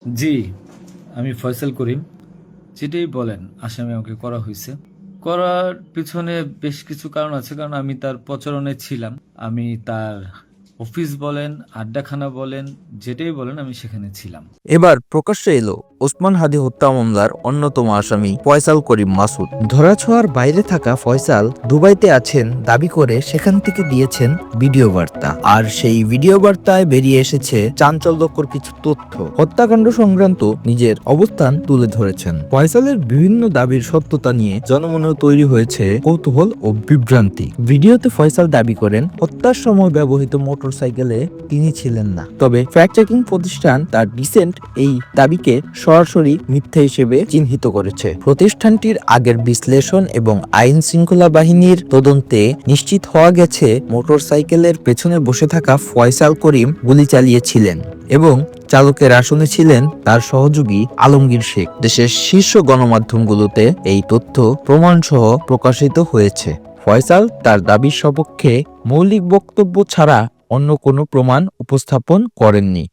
জি, আমি ফয়সাল করিম। যেটাই বলেন আসামি আমাকে করা হইছে। করার পিছনে বেশ কিছু কারণ আছে। কারণ আমি তার প্রচারণায় ছিলাম। আমি তার অফিস বলেন, আড্ডাখানা বলেন, যেটাই বলেন আমি সেখানে ছিলাম। এবার প্রকাশ্যে এলো ওসমান হাদি হত্যা মামলার অন্যতম আসামি ফয়সাল করিম মাসুদ। ধরাছোঁয়ার বাইরে থাকা ফয়সাল দুবাইতে আছেন দাবি করে সেখান থেকে দিয়েছেন ভিডিও বার্তা। আর সেই ভিডিও বার্তায় বেরিয়ে এসেছে চাঞ্চল্যকর কিছু তথ্য। হত্যাকাণ্ড সংক্রান্ত নিজের অবস্থান তুলে ধরেছেন। ফয়সালের বিভিন্ন দাবির সত্যতা নিয়ে জনমনে তৈরি হয়েছে কৌতূহল ও বিভ্রান্তি। ভিডিওতে ফয়সাল দাবি করেন হত্যার সময় ব্যবহৃত মোটরসাইকেলে তিনি ছিলেন না। তবে ফ্যাক্ট চেকিং প্রতিষ্ঠান তার রিসেন্ট এই দাবিকে সরাসরি মিথ্যা হিসেবে চিহ্নিত করেছে। প্রতিষ্ঠানটির আগের বিশ্লেষণ এবং আইন শৃঙ্খলা বাহিনীর তদন্তে নিশ্চিত হওয়া গেছে মোটরসাইকেলের পেছনে বসে থাকা ফয়সাল করিম গুলি চালিয়েছিলেন এবং চালকের আসনে ছিলেন তার সহযোগী আলমগীর শেখ। দেশের শীর্ষ গণমাধ্যমগুলোতে এই তথ্য প্রমাণসহ প্রকাশিত হয়েছে। ফয়সাল তার দাবির সপক্ষে মৌলিক বক্তব্য ছাড়া অন্য কোনো প্রমাণ উপস্থাপন করেননি।